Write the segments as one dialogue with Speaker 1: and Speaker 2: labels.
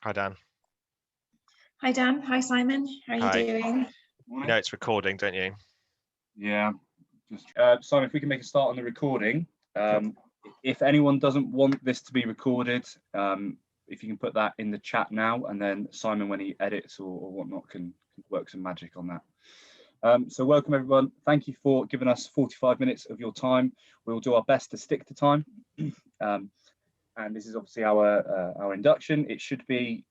Speaker 1: Hi, Dan.
Speaker 2: Hi, Dan. Hi, Simon. How are you
Speaker 1: Hi.
Speaker 2: doing?
Speaker 1: You know it's recording, don't you?
Speaker 3: Yeah. Just Simon, if we can make a start on the recording. If anyone doesn't want this to be recorded, if you can put that in the chat now, and then Simon, when he edits or whatnot, can work some magic on that. So welcome everyone. Thank you for giving us 45 minutes of your time. We'll do our best to stick to time. And this is obviously our induction. It should be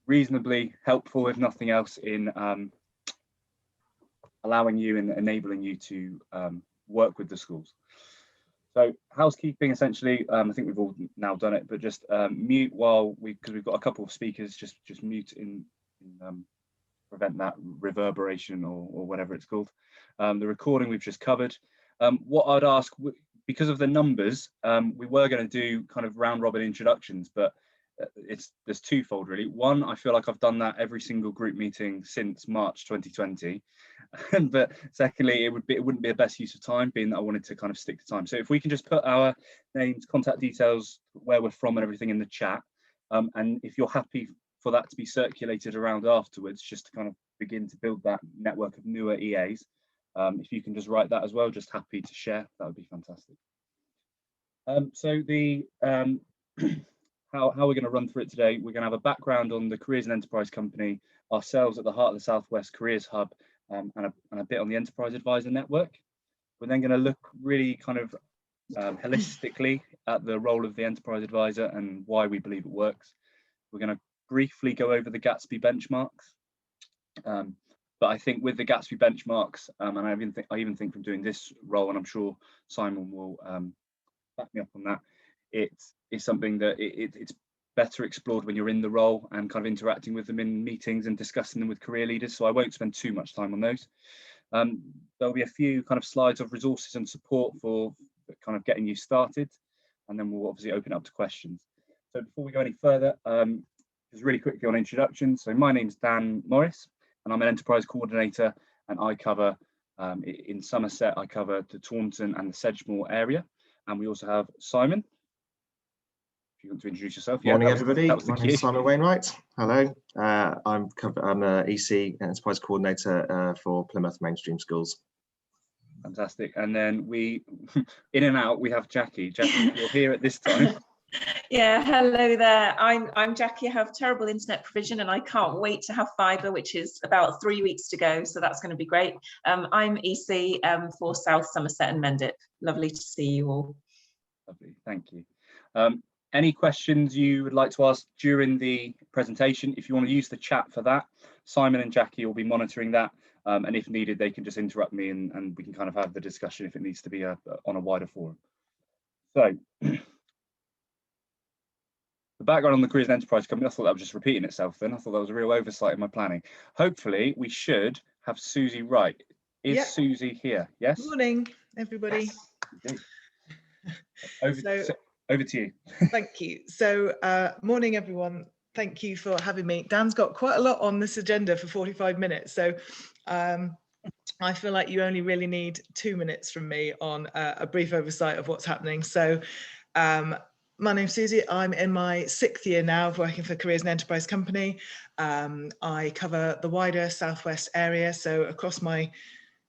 Speaker 3: reasonably helpful, if nothing else, in allowing you and enabling you to work with the schools. So housekeeping, essentially, I think we've all now done it, but just mute because we've got a couple of speakers, just mute in prevent that reverberation or whatever it's called. The recording we've just covered. What I'd ask, because of the numbers, we were going to do kind of round robin introductions, but there's twofold really. One, I feel like I've done that every single group meeting since March 2020, but secondly, it wouldn't be the best use of time, being that I wanted to kind of stick to time. So if we can just put our names, contact details, where we're from and everything in the chat, and if you're happy for that to be circulated around afterwards, just to kind of begin to build that network of newer EAs, if you can just write that as well, just happy to share, that would be fantastic. So the how we're going to run through it today, we're going to have a background on the Careers and Enterprise Company, ourselves at the heart of the Southwest Careers Hub, and a bit on the Enterprise Advisor Network. We're then going to look really kind of holistically at the role of the Enterprise Advisor and why we believe it works. We're going to briefly go over the Gatsby Benchmarks. But I think with the Gatsby Benchmarks, and I even think from doing this role, and I'm sure Simon will back me up on that, it is something that it's better explored when you're in the role and kind of interacting with them in meetings and discussing them with career leaders. So I won't spend too much time on those. There'll be a few kind of slides of resources and support for kind of getting you started, and then we'll obviously open up to questions. So before we go any further, just really quickly on introduction. So my name's Dan Morris, and I'm an enterprise coordinator, and I cover in Somerset, I cover the Taunton and the Sedgemoor area. And we also have Simon. If you want to introduce yourself.
Speaker 4: Morning, everybody. My name is Simon Wainwright. Hello. I'm an EC enterprise coordinator for Plymouth Mainstream Schools.
Speaker 3: Fantastic. And then in and out, we have Jackie. Jackie, you're here at this time.
Speaker 2: Yeah, hello there. I'm Jackie. I have terrible internet provision and I can't wait to have fibre, which is about 3 weeks to go. So that's going to be great. I'm EC for South Somerset and Mendip. Lovely to see you all.
Speaker 3: Lovely, thank you. Any questions you would like to ask during the presentation? If you want to use the chat for that, Simon and Jackie will be monitoring that. And if needed, they can just interrupt me and we can kind of have the discussion if it needs to be on a wider forum. So, the background on the Careers and Enterprise Company, I thought that was just repeating itself then. I thought that was a real oversight in my planning. Hopefully, we should have Susie right. Is Susie here? Yes?
Speaker 5: Morning, everybody.
Speaker 3: Yes. Over to you.
Speaker 5: Thank you. So, morning, everyone. Thank you for having me. Dan's got quite a lot on this agenda for 45 minutes. So, I feel like you only really need 2 minutes from me on a brief oversight of what's happening. So, my name's Susie. I'm in my 6th year now of working for Careers and Enterprise Company. I cover the wider Southwest area. So across my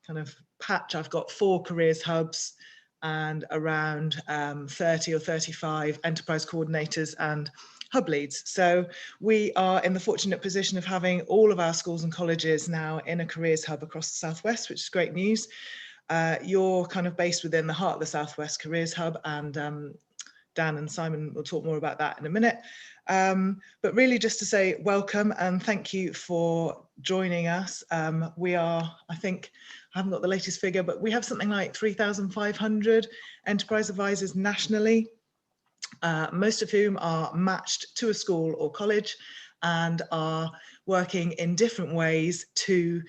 Speaker 5: kind of patch, I've got 4 careers hubs and around 30 or 35 enterprise coordinators and hub leads. So we are in the fortunate position of having all of our schools and colleges now in a careers hub across the Southwest, which is great news. You're kind of based within the heart of the Southwest Careers Hub, and Dan and Simon will talk more about that in a minute. But really just to say welcome and thank you for joining us. We are, I think, I haven't got the latest figure, but we have something like 3,500 enterprise advisors nationally, most of whom are matched to a school or college and are working in different ways to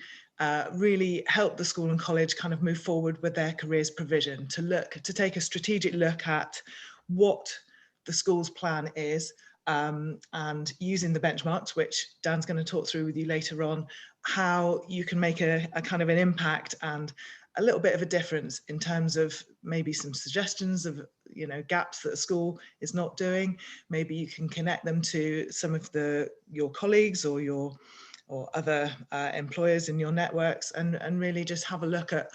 Speaker 5: really help the school and college kind of move forward with their careers provision, to take a strategic look at what the school's plan is, and using the benchmarks, which Dan's going to talk through with you later on, how you can make a kind of an impact and a little bit of a difference in terms of maybe some suggestions of gaps that a school is not doing. Maybe you can connect them to some of your colleagues or other employers in your networks, and really just have a look at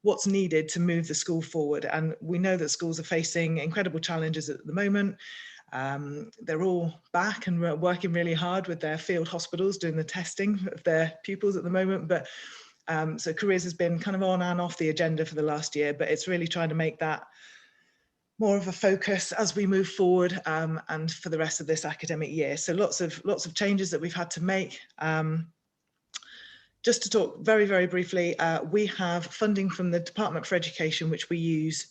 Speaker 5: what's needed to move the school forward. And we know that schools are facing incredible challenges at the moment. They're all back and working really hard with their field hospitals doing the testing of their pupils at the moment. But so careers has been kind of on and off the agenda for the last year, but it's really trying to make that more of a focus as we move forward and for the rest of this academic year. So lots of changes that we've had to make. Just to talk very, very briefly, we have funding from the Department for Education, which we use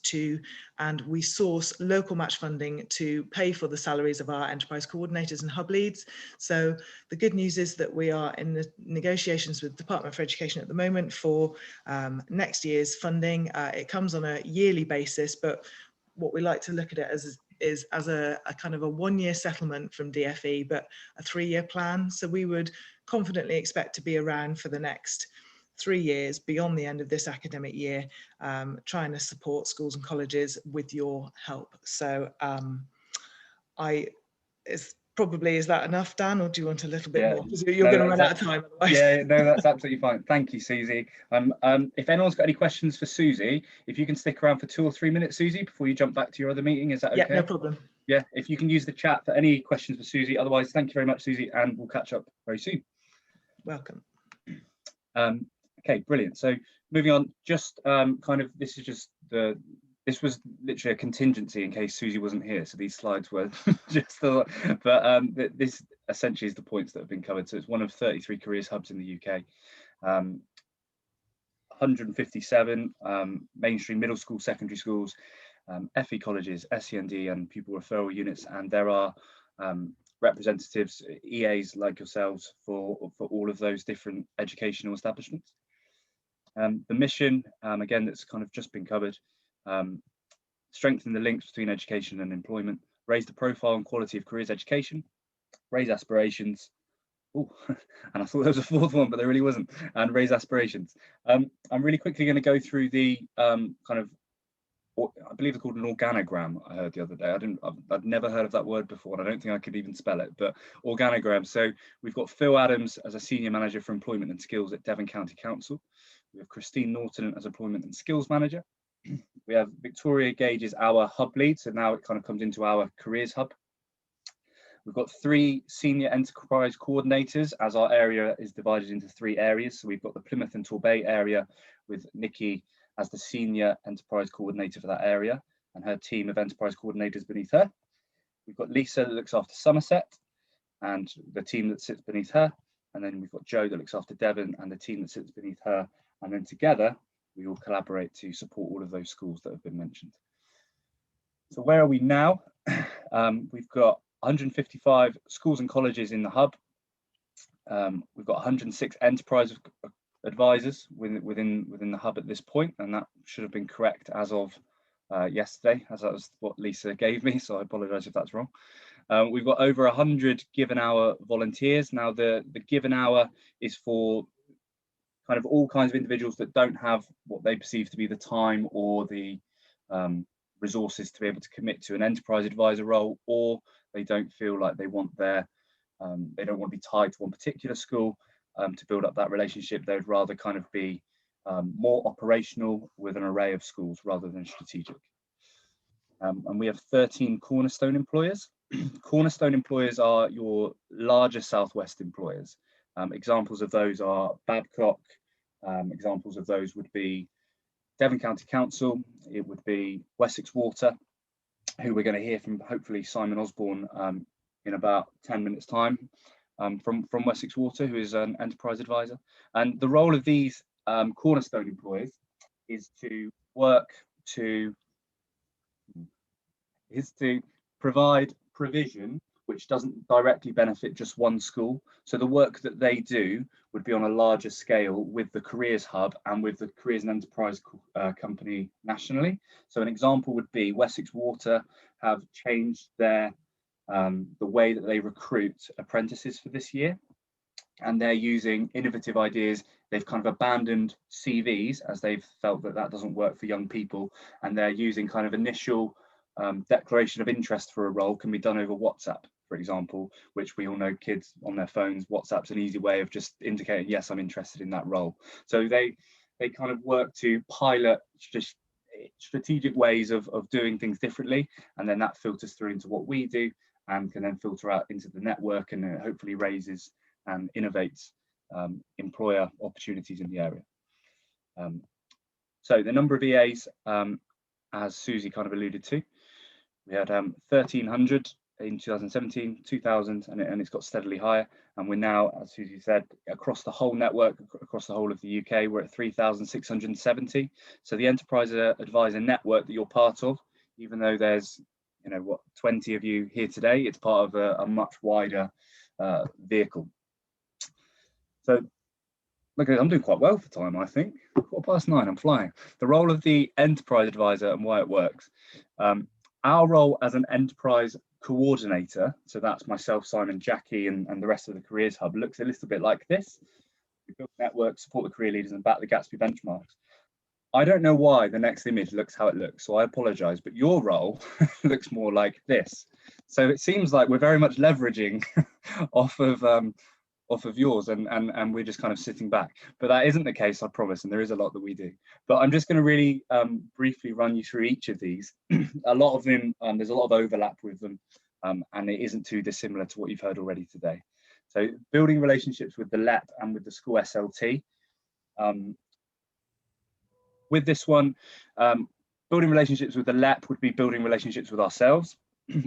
Speaker 5: and we source local match funding to pay for the salaries of our enterprise coordinators and hub leads. So the good news is that we are in the negotiations with the Department for Education at the moment for next year's funding. It comes on a yearly basis, but what we like to look at it is as a kind of a 1-year settlement from DFE, but a 3-year plan. So we would confidently expect to be around for the next 3 years beyond the end of this academic year, trying to support schools and colleges with your help. So is that enough, Dan, or do you want a little bit more? You're going to run out of time otherwise.
Speaker 3: Yeah, no, that's absolutely fine. Thank you, Susie. If anyone's got any questions for Susie, if you can stick around for 2 or 3 minutes, Susie, before you jump back to your other meeting, is that okay?
Speaker 5: Yeah, no problem.
Speaker 3: Yeah, if you can use the chat for any questions for Susie. Otherwise, thank you very much, Susie, and we'll catch up very soon.
Speaker 5: Welcome.
Speaker 3: Okay, brilliant. So moving on, just this was literally a contingency in case Susie wasn't here. So these slides were just this essentially is the points that have been covered. So it's one of 33 careers hubs in the UK. 157 mainstream middle school, secondary schools, FE colleges, SEND and pupil referral units, and there are representatives, EAs like yourselves for all of those different educational establishments. The mission, again, that's kind of just been covered, strengthen the links between education and employment, raise the profile and quality of careers education, raise aspirations. Oh, and I thought there was a 4th one, but there really wasn't. And raise aspirations. I'm really quickly going to go through the I believe it's called an organogram. I heard the other day. I'd never heard of that word before, and I don't think I could even spell it. But organogram. So we've got Phil Adams as a senior manager for employment and skills at Devon County Council. We have Christine Norton as employment and skills manager. We have Victoria Gage as our hub lead. So now it kind of comes into our careers hub. We've got 3 senior enterprise coordinators, as our area is divided into 3 areas. So we've got the Plymouth and Torbay area with Nikki as the senior enterprise coordinator for that area and her team of enterprise coordinators beneath her. We've got Lisa that looks after Somerset and the team that sits beneath her. And then we've got Jo that looks after Devon and the team that sits beneath her. And then together, we all collaborate to support all of those schools that have been mentioned. So where are we now? We've got 155 schools and colleges in the hub. We've got 106 enterprise advisors within the hub at this point, and that should have been correct as of yesterday, as that was what Lisa gave me, so I apologize if that's wrong. We've got over 100 given hour volunteers. Now the given hour is for kind of all kinds of individuals that don't have what they perceive to be the time or the resources to be able to commit to an enterprise advisor role, or they don't feel like they want they don't want to be tied to one particular school to build up that relationship. They would rather kind of be more operational with an array of schools rather than strategic. And we have 13 Cornerstone employers. Cornerstone employers are your larger Southwest employers. Examples of those are Babcock. Examples of those would be Devon County Council. It would be Wessex Water, who we're going to hear from, hopefully Simon Osborne in about 10 minutes time, from Wessex Water, who is an enterprise advisor. And the role of these Cornerstone employers is to provide provision which doesn't directly benefit just one school. So the work that they do would be on a larger scale with the Careers Hub and with the Careers and Enterprise company nationally. So an example would be Wessex Water have changed their the way that they recruit apprentices for this year. and they're using innovative ideas. They've kind of abandoned CVs as they've felt that that doesn't work for young people, and they're using kind of initial declaration of interest for a role can be done over WhatsApp, for example, which we all know kids on their phones, WhatsApp's an easy way of just indicating, yes, I'm interested in that role. So they kind of work to pilot just strategic ways of doing things differently, and then that filters through into what we do and can then filter out into the network, and it hopefully raises and innovates employer opportunities in the area. So the number of EAs, as Susie kind of alluded to, we had 1,300 in 2017, 2,000, and it's got steadily higher. And we're now, as Susie said, across the whole network, across the whole of the UK, we're at 3,670. So the enterprise advisor network that you're part of, even though there's, 20 of you here today, it's part of a much wider vehicle. So look, I'm doing quite well for time, I think. 9:15, I'm flying. The role of the enterprise advisor and why it works. Our role as an enterprise coordinator, so that's myself, Simon, Jackie, and the rest of the Careers Hub, looks a little bit like this. We build networks, support the career leaders, and back the Gatsby benchmarks. I don't know why the next image looks how it looks, so I apologize, but your role looks more like this. So it seems like we're very much leveraging off of yours, and we're just kind of sitting back, but that isn't the case, I promise, and there is a lot that we do. But I'm just going to really briefly run you through each of these. A lot of them, there's a lot of overlap with them, and it isn't too dissimilar to what you've heard already today. So building relationships with the LEP and with the school SLT. With this one, building relationships with the LEP would be building relationships with ourselves,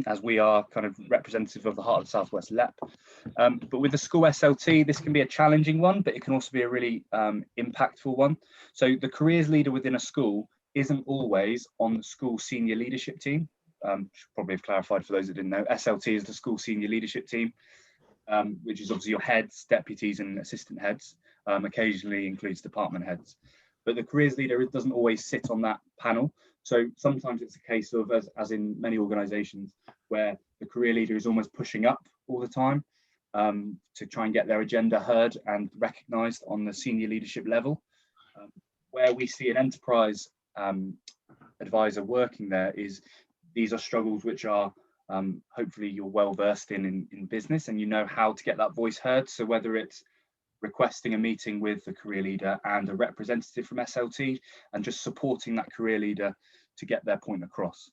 Speaker 3: as we are kind of representative of the Heart of the Southwest LEP. But with the school SLT, this can be a challenging one, but it can also be a really impactful one. So the careers leader within a school isn't always on the school senior leadership team. Should probably have clarified for those that didn't know. SLT is the school senior leadership team, which is obviously your heads, deputies, and assistant heads. Occasionally includes department heads. But the careers leader doesn't always sit on that panel. So sometimes it's a case of, as in many organizations, where the career leader is almost pushing up all the time to try and get their agenda heard and recognized on the senior leadership level. Where we see an enterprise advisor working there is, these are struggles which are hopefully you're well versed in business, and you know how to get that voice heard. So whether it's requesting a meeting with the career leader and a representative from SLT, and just supporting that career leader to get their point across.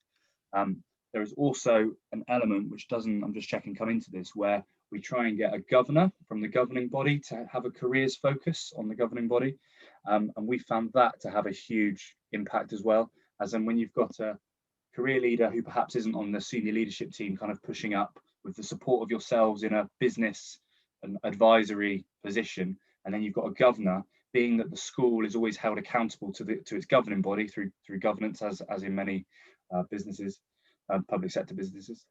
Speaker 3: There is also an element which doesn't, I'm just checking, come into this, where we try and get a governor from the governing body to have a careers focus on the governing body. And we found that to have a huge impact as well, as in when you've got a career leader who perhaps isn't on the senior leadership team kind of pushing up with the support of yourselves in a business an advisory position, and then you've got a governor, being that the school is always held accountable to its governing body through governance, as in many businesses, public sector businesses.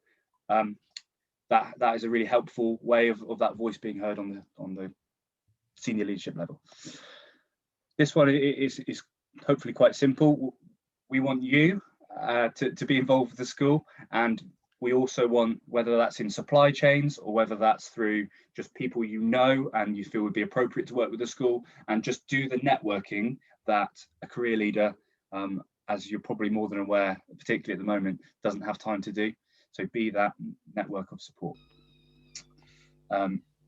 Speaker 3: That is a really helpful way of that voice being heard on the senior leadership level. This one is hopefully quite simple. We want you to be involved with the school, and we also want, whether that's in supply chains or whether that's through just people you know and you feel would be appropriate to work with the school, and just do the networking that a career leader, as you're probably more than aware, particularly at the moment, doesn't have time to do. So be that network of support.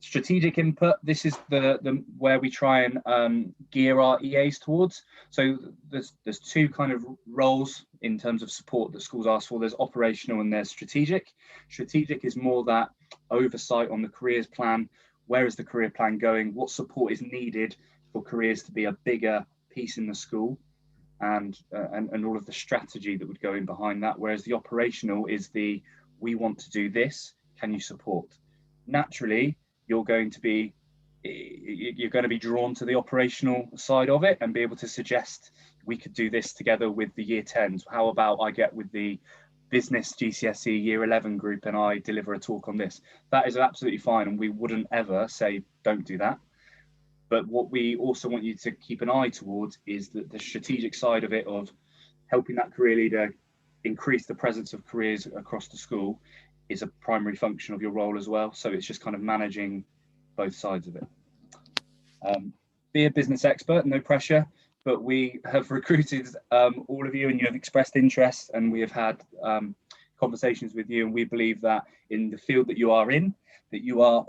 Speaker 3: Strategic input, this is the where we try and gear our EAs towards. So there's two kind of roles in terms of support that schools ask for. There's operational and there's strategic. Strategic is more that oversight on the careers plan. Where is the career plan going? What support is needed for careers to be a bigger piece in the school, and all of the strategy that would go in behind that. Whereas the operational is we want to do this, can you support? Naturally, you're going to be drawn to the operational side of it and be able to suggest, we could do this together with the year 10s. How about I get with the business GCSE year 11 group and I deliver a talk on this? That is absolutely fine, and we wouldn't ever say don't do that. But what we also want you to keep an eye towards is the strategic side of it, of helping that career leader increase the presence of careers across the school, is a primary function of your role as well. So it's just kind of managing both sides of it. Be a business expert, no pressure, but we have recruited all of you and you have expressed interest, and we have had conversations with you, and we believe that in the field that you are in, that you are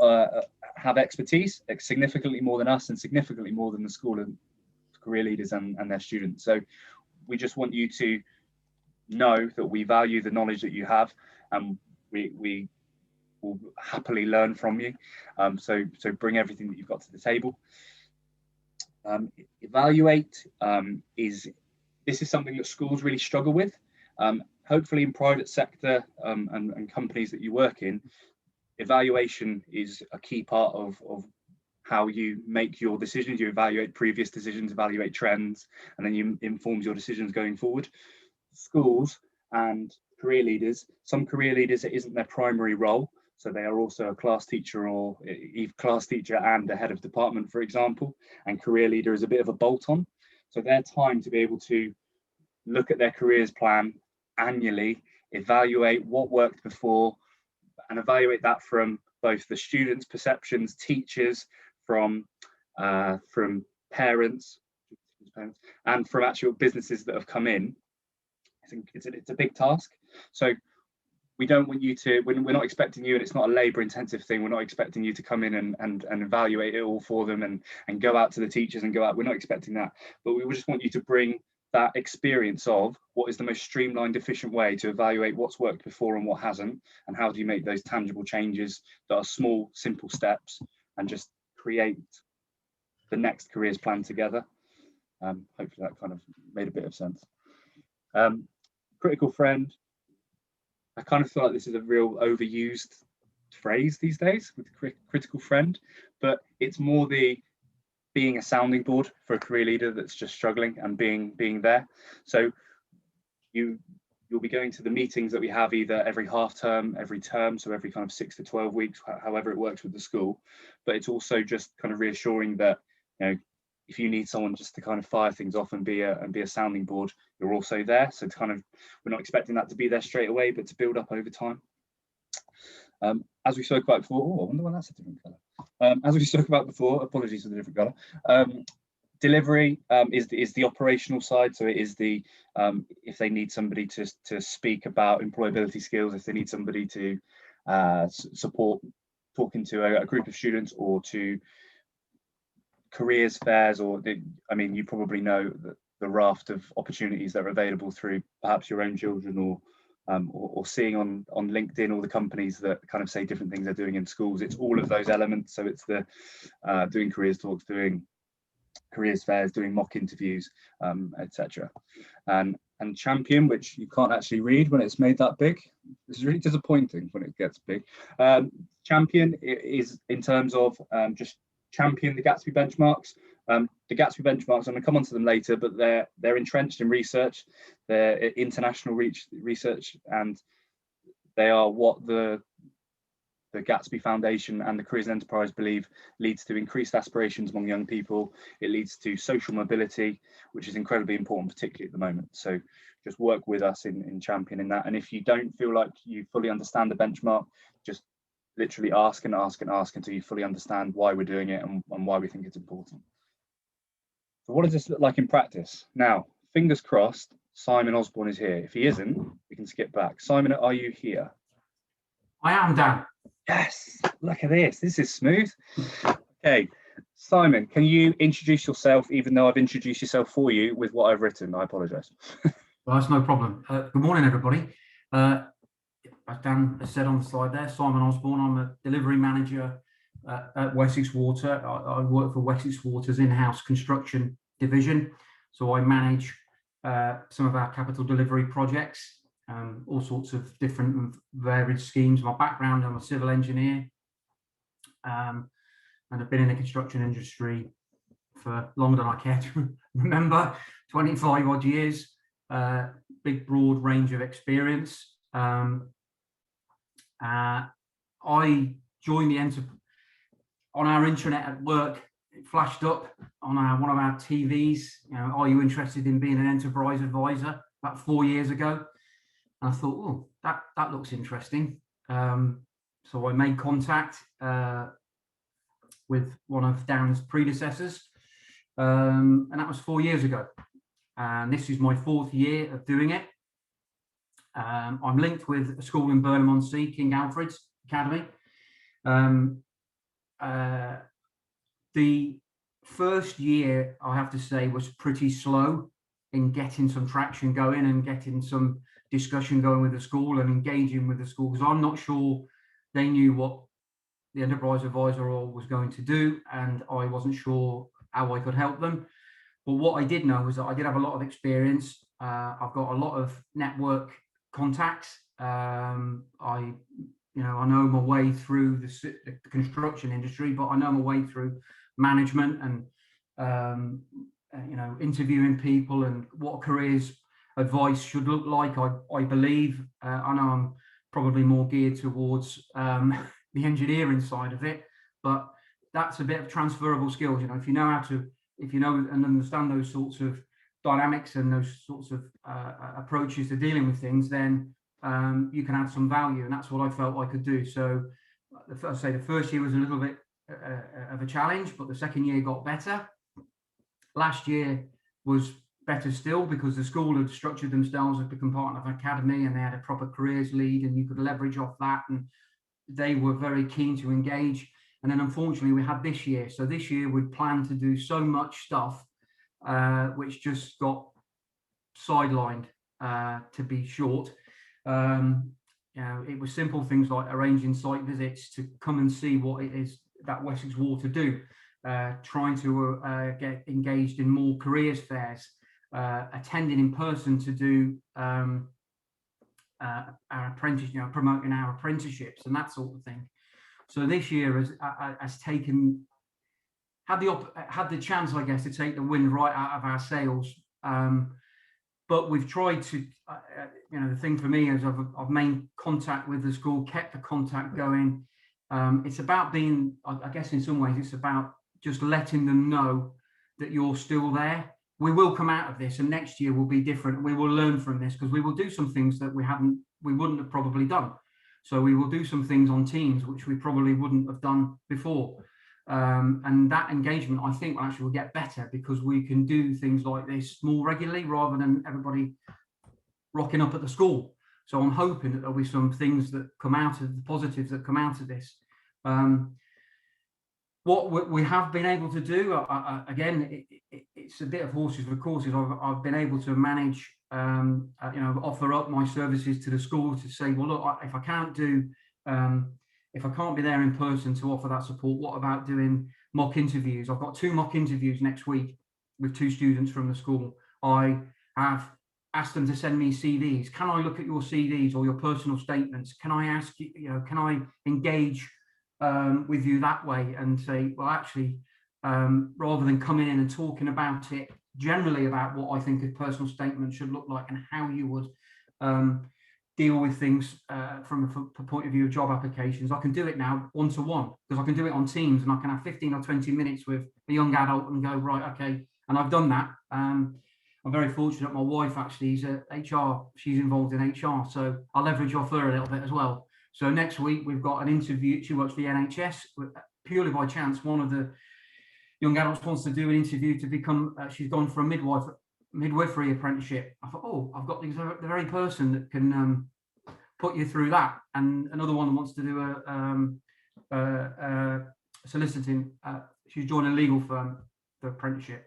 Speaker 3: have expertise significantly more than us and significantly more than the school and career leaders and their students. So we just want you to know that we value the knowledge that you have, and we will happily learn from you. So bring everything that you've got to the table. Evaluate this is something that schools really struggle with. Hopefully in private sector and companies that you work in, evaluation is a key part of how you make your decisions. You evaluate previous decisions, evaluate trends, and then you informs your decisions going forward. Schools and career leaders, some career leaders, it isn't their primary role. So they are also a class teacher or class teacher and a head of department, for example, and career leader is a bit of a bolt-on. So their time to be able to look at their careers plan annually, evaluate what worked before, and evaluate that from both the students' perceptions, teachers, from parents, and from actual businesses that have come in. I think it's a big task. So we don't want you to, we're not expecting you, and it's not a labor intensive thing, we're not expecting you to come in and evaluate it all for them and go out to the teachers and go out, we're not expecting that, but we just want you to bring that experience of what is the most streamlined, efficient way to evaluate what's worked before and what hasn't, and how do you make those tangible changes that are small, simple steps, and just create the next careers plan together. Hopefully that kind of made a bit of sense. Critical friend. I kind of feel like this is a real overused phrase these days with critical friend, but it's more the being a sounding board for a career leader that's just struggling and being there. So you'll be going to the meetings that we have either every half term, every term, so every kind of 6 to 12 weeks, however it works with the school. But it's also just kind of reassuring that, you know, if you need someone just to kind of fire things off and be a sounding board, you're also there. So to kind of, we're not expecting that to be there straight away, but to build up over time. As we spoke about before, I wonder why that's a different colour. As we spoke about before, apologies for the different colour. Delivery is the operational side. So it is the if they need somebody to speak about employability skills, if they need somebody to support talking to a group of students, or to careers fairs, or I mean, you probably know that the raft of opportunities that are available through perhaps your own children, or seeing on LinkedIn all the companies that kind of say different things they're doing in schools. It's all of those elements. So it's the doing careers talks, doing careers fairs, doing mock interviews, etc. And champion, which you can't actually read when it's made that big. This is really disappointing when it gets big. Champion is in terms of just champion the Gatsby benchmarks. The Gatsby benchmarks, I'm going to come on to them later, but they're entrenched in research, they're international research, and they are what the Gatsby Foundation and the Careers and Enterprise believe leads to increased aspirations among young people. It leads to social mobility, which is incredibly important, particularly at the moment. So just work with us in championing that. And if you don't feel like you fully understand the benchmark, just literally ask and ask and ask until you fully understand why we're doing it and why we think it's important. So what does this look like in practice? Now, fingers crossed, Simon Osborne is here. If he isn't, we can skip back. Simon, are you here?
Speaker 6: I am, Dan.
Speaker 3: Yes, look at this. This is smooth. Okay, Simon, can you introduce yourself, even though I've introduced yourself for you with what I've written? I apologise.
Speaker 6: Well, that's no problem. Good morning, everybody. As Dan has said on the slide there, Simon Osborne. I'm a delivery manager at Wessex Water. I work for Wessex Water's in-house construction division. So I manage some of our capital delivery projects, all sorts of different and varied schemes. My background, I'm a civil engineer, and I've been in the construction industry for longer than I care to remember, 25 odd years, big broad range of experience. I joined the on our intranet at work. It flashed up on one of our TVs. You know, are you interested in being an enterprise advisor? About 4 years ago, and I thought, oh, that looks interesting. So I made contact with one of Dan's predecessors, and that was 4 years ago. And this is my 4th year of doing it. I'm linked with a school in Burnham-on-Sea, King Alfred's Academy. The first year, I have to say, was pretty slow in getting some traction going and getting some discussion going with the school and engaging with the school, because I'm not sure they knew what the enterprise advisor role was going to do, and I wasn't sure how I could help them. But what I did know was that I did have a lot of experience. I've got a lot of network contacts. I know my way through the construction industry, but I know my way through management and interviewing people and what careers advice should look like. I believe I know I'm probably more geared towards the engineering side of it, but that's a bit of transferable skills. If you know and understand those sorts of dynamics and those sorts of approaches to dealing with things, then you can add some value, and that's what I felt I could do. So the first year was a little bit of a challenge, but the second year got better. Last year was better still, because the school had structured themselves to become part of an academy, and they had a proper careers lead, and you could leverage off that, and they were very keen to engage. And then unfortunately we had this year. So this year we'd planned to do so much stuff, which just got sidelined, to be short. It was simple things like arranging site visits to come and see what it is that Wessex Water do, trying to get engaged in more careers fairs, attending in person to do our apprentice, promoting our apprenticeships and that sort of thing. So this year has had the chance, I guess, to take the wind right out of our sails. But we've tried to, the thing for me is I've made contact with the school, kept the contact going. It's about being, I guess in some ways, it's about just letting them know that you're still there. We will come out of this, and next year will be different. We will learn from this, because we will do some things that we wouldn't have probably done. So we will do some things on Teams which we probably wouldn't have done before. And that engagement, I think, actually will get better, because we can do things like this more regularly rather than everybody rocking up at the school. So I'm hoping that there'll be some things that come out of the positives that come out of this. What we have been able to do, again, it's a bit of horses for courses. I've been able to manage, offer up my services to the school to say, well, look, if I can't be there in person to offer that support, what about doing mock interviews? I've got 2 mock interviews next week with 2 students from the school. I have asked them to send me CVs. Can I look at your CVs or your personal statements? Can I ask you, can I engage with you that way and say, well, actually, rather than coming in and talking about it generally about what I think a personal statement should look like and how you would deal with things from a point of view of job applications, I can do it now one-to-one, because I can do it on Teams, and I can have 15 or 20 minutes with a young adult and go, right, okay, and I've done that. I'm very fortunate. My wife actually is HR, she's involved in HR, so I'll leverage off her a little bit as well. So next week we've got an interview. She works for the NHS. Purely by chance, one of the young adults wants to do an interview to become, she's gone for a midwifery apprenticeship. I thought, oh, I've got the very person that can put you through that. And another one wants to do a soliciting. She's joined a legal firm for apprenticeship,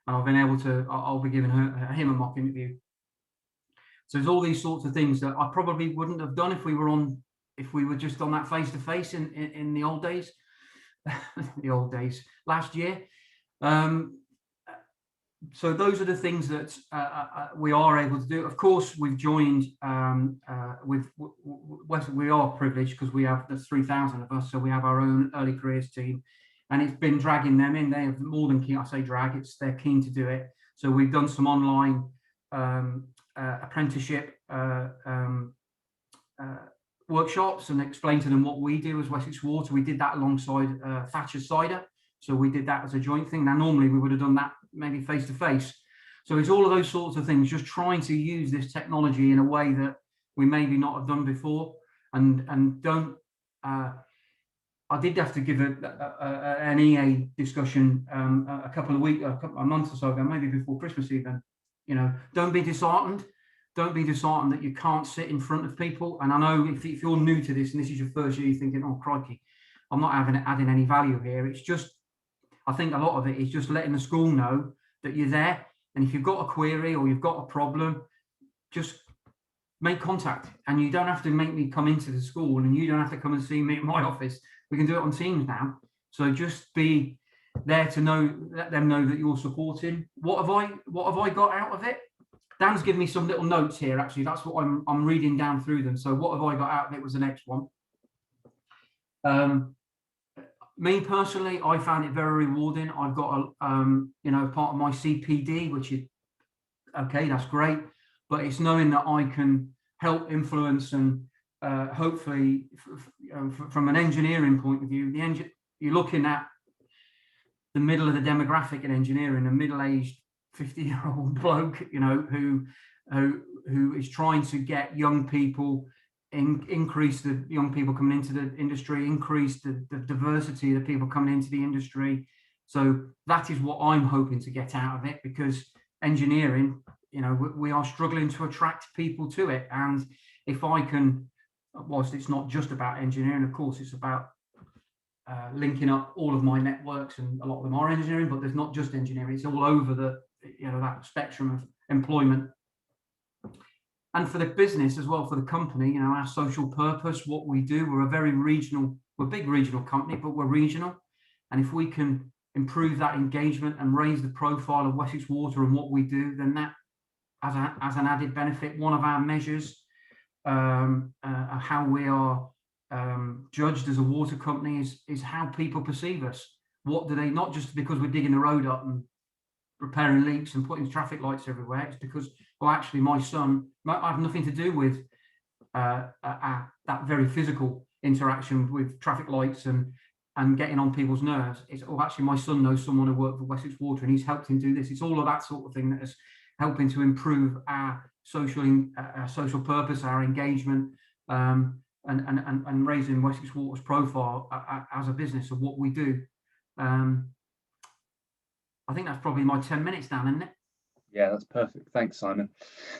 Speaker 6: and I've been able to. I'll be giving him a mock interview. So there's all these sorts of things that I probably wouldn't have done if we were just on that face-to-face in the old days. The old days last year. So those are the things that we are able to do. Of course, we've joined with we are privileged because we have, there's 3,000 of us, so we have our own early careers team, and it's been dragging them in. They have more than keen. I say drag, they're keen to do it. So we've done some online apprenticeship workshops and explained to them what we do as Wessex Water. We did that alongside Thatcher Cider, so we did that as a joint thing. Now normally we would have done that maybe face to face. So it's all of those sorts of things, just trying to use this technology in a way that we maybe not have done before, and don't I did have to give an EA discussion a month or so ago, maybe before Christmas even. You know, don't be disheartened. Don't be disheartened that you can't sit in front of people. And I know if you're new to this and this is your first year, you're thinking, oh, crikey, I'm not adding any value here. It's just, I think a lot of it is just letting the school know that you're there. And if you've got a query or you've got a problem, just make contact. And you don't have to make me come into the school, and you don't have to come and see me at my office. We can do it on Teams now. So just be there to let them know that you're supporting. What have I got out of it? Dan's given me some little notes here. Actually, that's what I'm reading down through them. So what have I got out of it was the next one. Me personally, I found it very rewarding. I've got part of my CPD, which is okay. That's great, but it's knowing that I can help influence and hopefully, from an engineering point of view, you're looking at the middle of the demographic in engineering, a middle-aged 50-year-old bloke, you know, who is trying to get young people, increase the young people coming into the industry, increase the diversity of the people coming into the industry. So that is what I'm hoping to get out of it, because engineering, you know, we are struggling to attract people to it. And if I can, whilst it's not just about engineering, of course, it's about linking up all of my networks, and a lot of them are engineering, but there's not just engineering, it's all over that spectrum of employment. And for the business as well, for the company, you know, our social purpose, what we do, we're a big regional company, but we're regional. And if we can improve that engagement and raise the profile of Wessex Water and what we do, then that, as an added benefit, one of our measures how we are judged as a water company is how people perceive us. What do they, not just because we're digging the road up and repairing leaks and putting traffic lights everywhere, it's because, well, actually my son, I have nothing to do with that very physical interaction with traffic lights and getting on people's nerves. It's, oh, actually my son knows someone who worked for Wessex Water and he's helped him do this. It's all of that sort of thing that is helping to improve our social purpose, our engagement, and raising Wessex Water's profile as a business of what we do. I think that's probably my 10 minutes down, isn't it?
Speaker 3: Yeah, that's perfect. Thanks, Simon.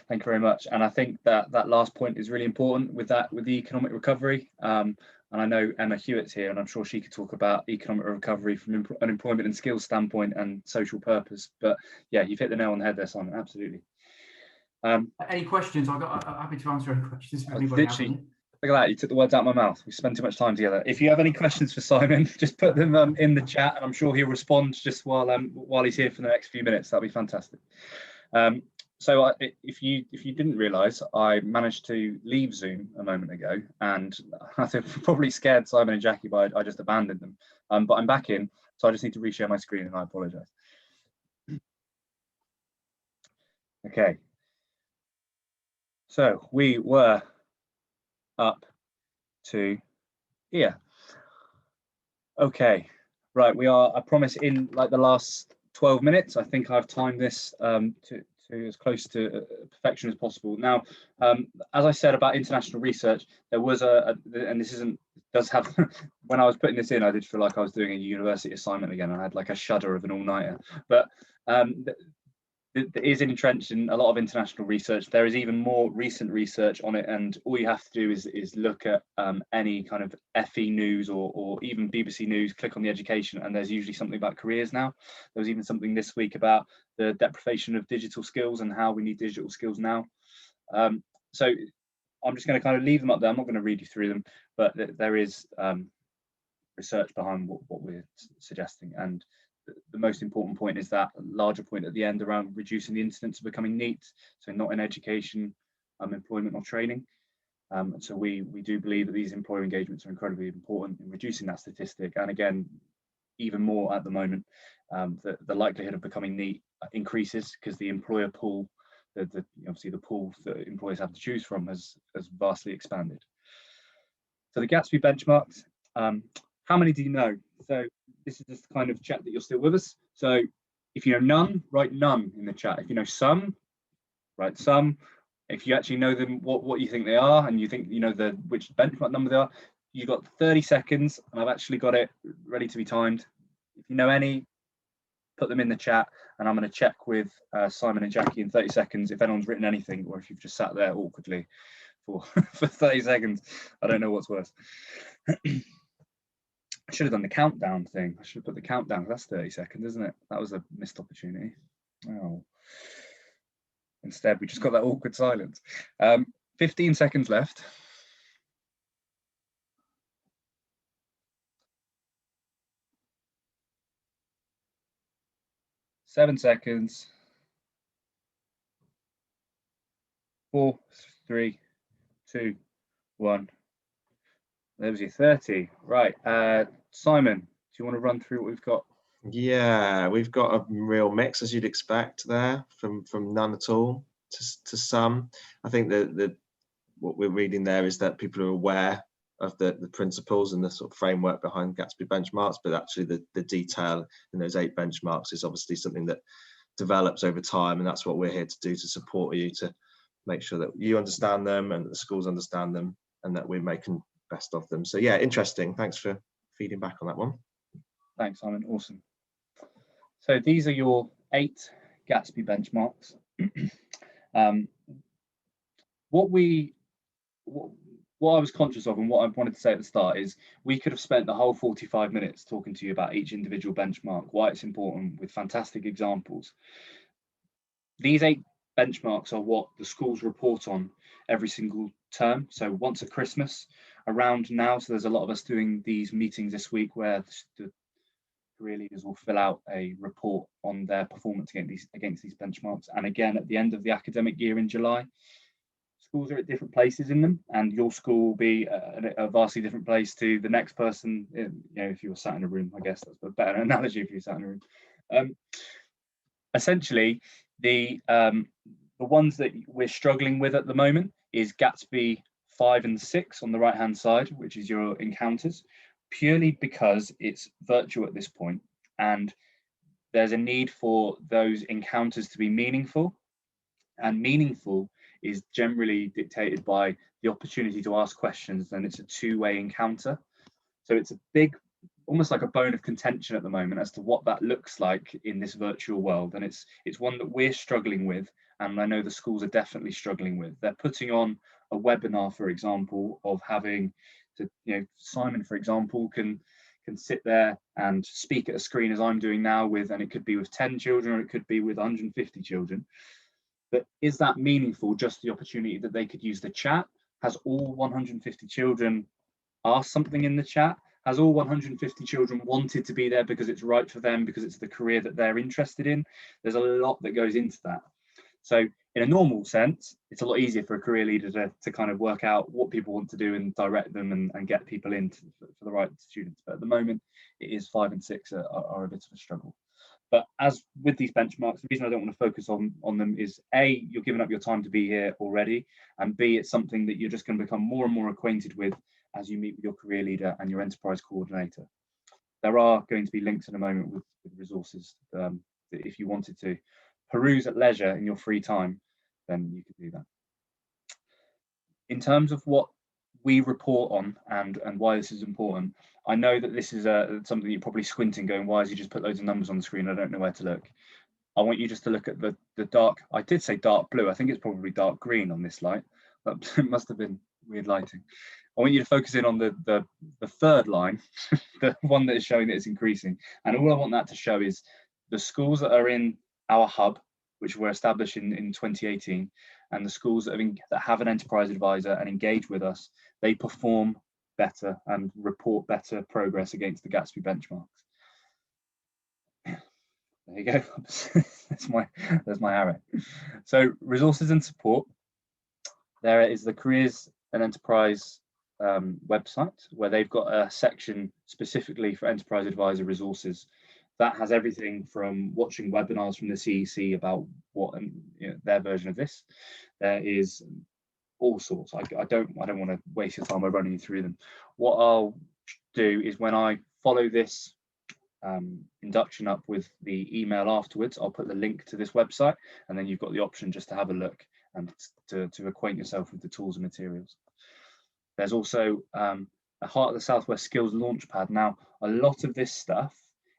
Speaker 3: Thank you very much. And I think that last point is really important with the economic recovery. And I know Emma Hewitt's here, and I'm sure she could talk about economic recovery from an employment and skills standpoint and social purpose. But yeah, you've hit the nail on the head there, Simon. Absolutely.
Speaker 6: Any questions? I'm happy to answer any questions.
Speaker 3: Look at that, you took the words out of my mouth. We spent too much time together. If you have any questions for Simon, just put them in the chat, and I'm sure he'll respond just while he's here for the next few minutes. That'll be fantastic. So if you didn't realise, I managed to leave Zoom a moment ago, and I think probably scared Simon and Jackie, but I just abandoned them. But I'm back in, so I just need to reshare my screen, and I apologise. Okay. So we were up to here. Okay, right, we are, I promise, in like the last 12 minutes. I think I've timed this to as close to perfection as possible. Now, as I said about international research, there was and this does have, when I was putting this in, I did feel like I was doing a university assignment again. I had like a shudder of an all-nighter, but there is entrenched in a lot of international research. There is even more recent research on it, and all you have to do is look at any kind of FE news or even BBC News, click on the education, and there's usually something about careers now. There was even something this week about the deprivation of digital skills and how we need digital skills now. So I'm just going to kind of leave them up there. I'm not going to read you through them, but there is research behind what we're suggesting. And the most important point is that larger point at the end around reducing the incidence of becoming NEET, so not in education, employment or training. So we do believe that these employer engagements are incredibly important in reducing that statistic, and again, even more at the moment, the likelihood of becoming NEET increases because the employer pool, obviously the pool that employers have to choose from has vastly expanded. So the Gatsby benchmarks, how many do you know? So this is just the kind of chat that you're still with us. So if you know none, write none in the chat. If you know some, write some. If you actually know them, what you think they are, and you think you know which benchmark number they are, you've got 30 seconds, and I've actually got it ready to be timed. If you know any, put them in the chat, and I'm going to check with Simon and Jackie in 30 seconds if anyone's written anything, or if you've just sat there awkwardly for 30 seconds. I don't know what's worse. I should have done the countdown thing. I should have put the countdown. That's 30 seconds, isn't it? That was a missed opportunity. Oh. Instead, we just got that awkward silence. 15 seconds left. Seven seconds. 4, 3, 2, 1. There was your 30. Right. Simon, do you want to run through what we've got?
Speaker 4: Yeah, we've got a real mix, as you'd expect there, from none at all to some. I think that what we're reading there is that people are aware of the principles and the sort of framework behind Gatsby benchmarks, but actually the detail in those 8 benchmarks is obviously something that develops over time, and that's what we're here to do, to support you, to make sure that you understand them and that the schools understand them, and that we're making best of them. So yeah, interesting. Thanks for feeding back on that one. Thanks,
Speaker 3: Simon. Awesome. So these are your 8 Gatsby benchmarks. What I was conscious of, and what I wanted to say at the start, is we could have spent the whole 45 minutes talking to you about each individual benchmark, why it's important, with fantastic examples. These 8 benchmarks are what the schools report on every single term. So once at Christmas, around now, so there's a lot of us doing these meetings this week where the career leaders will fill out a report on their performance against these benchmarks. And again, at the end of the academic year in July, schools are at different places in them, and your school will be a vastly different place to the next person. You know, if you were sat in a room, I guess that's a better analogy. If you sat in a room, essentially, the ones that we're struggling with at the moment is Gatsby 5 and 6 on the right hand side, which is your encounters, purely because it's virtual at this point, and there's a need for those encounters to be meaningful, and meaningful is generally dictated by the opportunity to ask questions, and it's a two-way encounter. So it's a big, almost like a bone of contention at the moment as to what that looks like in this virtual world, and it's one that we're struggling with, and I know the schools are definitely struggling with. They're putting on a webinar, for example, of having to, you know, Simon, for example, can sit there and speak at a screen as I'm doing now with, and it could be with 10 children or it could be with 150 children. But is that meaningful, just the opportunity that they could use the chat? Has all 150 children asked something in the chat? Has all 150 children wanted to be there because it's right for them, because it's the career that they're interested in? There's a lot that goes into that. So in a normal sense, it's a lot easier for a career leader to kind of work out what people want to do and direct them and get people in for the right students. But at the moment, it is 5 and 6 are a bit of a struggle. But as with these benchmarks, the reason I don't want to focus on them is A, you're giving up your time to be here already, and B, it's something that you're just going to become more and more acquainted with as you meet with your career leader and your enterprise coordinator. There are going to be links in a moment with resources that if you wanted to peruse at leisure in your free time, then you could do that. In terms of what we report on and why this is important, I know that this is something you're probably squinting going, why has he just put loads of numbers on the screen? I don't know where to look. I want you just to look at the dark, I did say dark blue, I think it's probably dark green on this light. That must have been weird lighting. I want you to focus in on the third line, the one that is showing that it's increasing. And all I want that to show is the schools that are in our hub, which were established in 2018, and the schools that have an enterprise advisor and engage with us, they perform better and report better progress against the Gatsby benchmarks. There you go. there's my arrow. So resources and support. There is the careers and enterprise website, where they've got a section specifically for enterprise advisor resources. That has everything from watching webinars from the CEC about what their version of this. There is all sorts. I don't want to waste your time by running you through them. What I'll do is, when I follow this induction up with the email afterwards, I'll put the link to this website, and then you've got the option just to have a look and to acquaint yourself with the tools and materials. There's also a Heart of the Southwest Skills Launchpad. Now, a lot of this stuff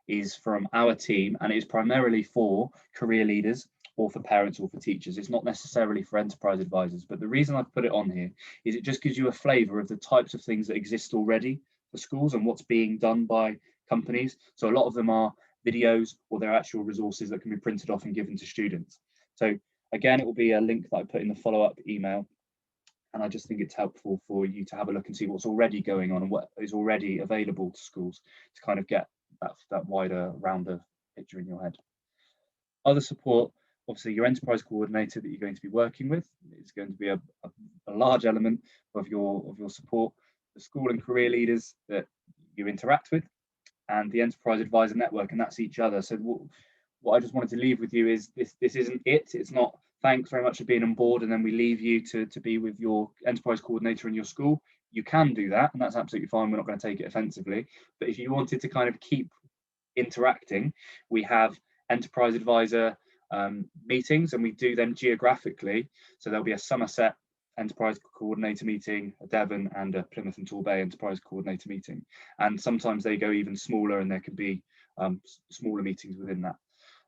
Speaker 3: is from our team, and it is primarily for career leaders or for parents or for teachers. It's not necessarily for enterprise advisors, but the reason I've put it on here is it just gives you a flavour of the types of things that exist already for schools and what's being done by companies. So a lot of them are videos, or they're actual resources that can be printed off and given to students. So again, it will be a link that I put in the follow-up email, and I just think it's helpful for you to have a look and see what's already going on and what is already available to schools to kind of get that wider, rounder picture in your head. Other support, obviously your enterprise coordinator that you're going to be working with is going to be a large element of your support. The school and career leaders that you interact with, and the enterprise advisor network, and that's each other. So what I just wanted to leave with you is this isn't it. It's not thanks very much for being on board and then we leave you to be with your enterprise coordinator in your school. You can do that, and that's absolutely fine. We're not going to take it offensively. But if you wanted to kind of keep interacting, we have enterprise advisor meetings, and we do them geographically. So there'll be a Somerset enterprise coordinator meeting, a Devon, and a Plymouth and Torbay enterprise coordinator meeting. And sometimes they go even smaller, and there can be smaller meetings within that.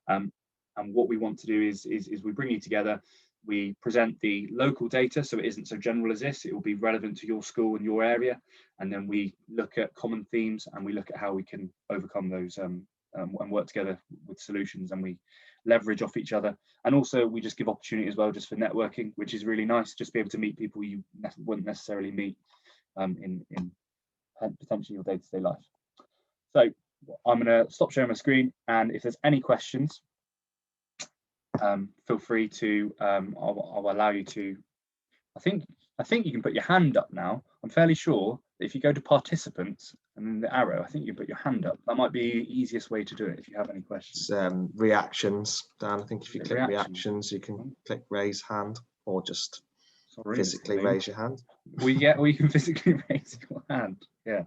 Speaker 3: And what we want to do is we bring you together. We present the local data, so it isn't so general as this. It will be relevant to your school and your area. And then we look at common themes, and we look at how we can overcome those and work together with solutions, and we leverage off each other. And also we just give opportunity as well just for networking, which is really nice, just be able to meet people you wouldn't necessarily meet in potentially your day-to-day life. So I'm going to stop sharing my screen, and if there's any questions, feel free to I'll allow you to. I think you can put your hand up now. I'm fairly sure that if you go to participants and then the arrow, I think you can put your hand up. That might be the easiest way to do it if you have any questions.
Speaker 4: Reactions, Dan. I think if you click reactions, you can click raise hand, or just physically raise your hand.
Speaker 3: Or you can physically raise your hand. Yeah.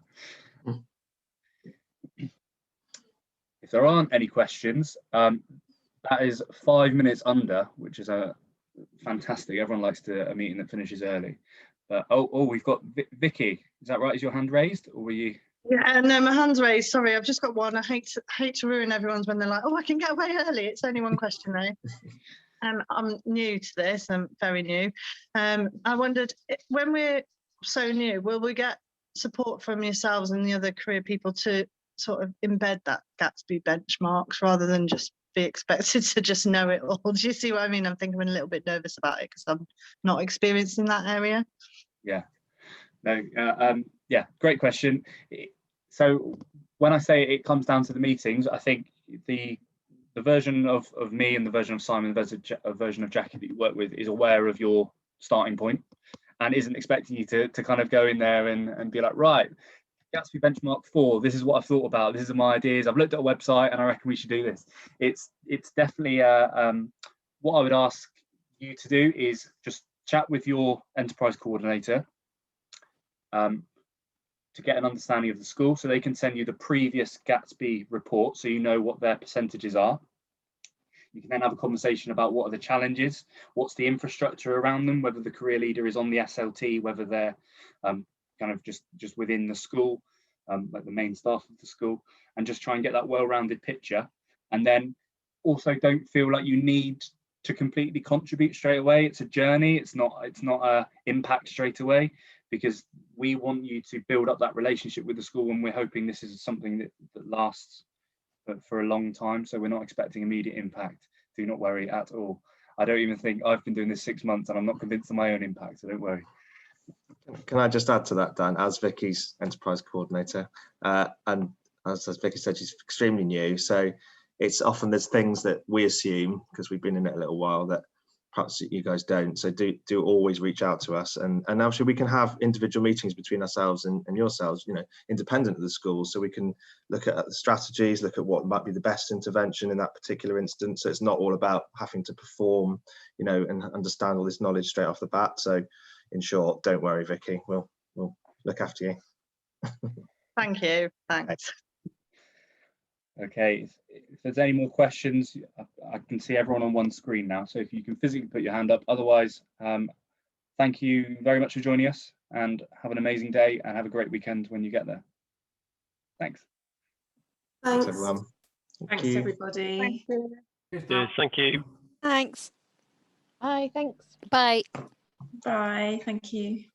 Speaker 3: If there aren't any questions, that is 5 minutes under, which is fantastic. Everyone likes a meeting that finishes early. But we've got Vicky. Is that right? Is your hand raised, or were you?
Speaker 7: Yeah, no, my hand's raised. Sorry, I've just got one. I hate to ruin everyone's when they're like, "Oh, I can get away early." It's only one question though. I'm new to this. I'm very new. I wondered, when we're so new, will we get support from yourselves and the other career people to sort of embed that Gatsby benchmarks rather than just be expected to just know it all? Do you see what I mean? I'm thinking I'm a little bit nervous about it because I'm not experienced in that area.
Speaker 3: Yeah. No. Yeah. Great question. So when I say it comes down to the meetings, I think the version of me and the version of Simon, the version of Jackie that you work with is aware of your starting point and isn't expecting you to kind of go in there and be like, right, Gatsby Benchmark 4, this is what I've thought about, this is my ideas, I've looked at a website and I reckon we should do this. It's definitely what I would ask you to do is just chat with your enterprise coordinator to get an understanding of the school, so they can send you the previous Gatsby report so you know what their percentages are. You can then have a conversation about what are the challenges, what's the infrastructure around them, whether the career leader is on the SLT, whether they're kind of just within the school, like the main staff of the school, and just try and get that well-rounded picture. And then also don't feel like you need to completely contribute straight away. It's a journey. It's not a impact straight away, because we want you to build up that relationship with the school, and we're hoping this is something that lasts for a long time. So we're not expecting immediate impact. Do not worry at all. I don't even think I've been doing this 6 months and I'm not convinced of my own impact, so don't worry.
Speaker 4: Can I just add to that, Dan, as Vicky's enterprise coordinator, and as Vicky said, she's extremely new, so it's often there's things that we assume, because we've been in it a little while, that perhaps you guys don't. So do always reach out to us, and actually we can have individual meetings between ourselves and yourselves, independent of the school, so we can look at the strategies, look at what might be the best intervention in that particular instance. So it's not all about having to perform, and understand all this knowledge straight off the bat. So in short, don't worry, Vicky, we'll look after you.
Speaker 7: Thank you. Thanks.
Speaker 3: Okay, if there's any more questions, I can see everyone on one screen now, so if you can physically put your hand up. Otherwise, thank you very much for joining us, and have an amazing day and have a great weekend when you get there. Thanks.
Speaker 4: Thanks everyone.
Speaker 2: Thanks,
Speaker 4: you.
Speaker 2: everybody.
Speaker 1: Cheers, thank you.
Speaker 8: Thanks.
Speaker 9: Bye, thanks.
Speaker 8: Bye.
Speaker 2: Bye. Thank you.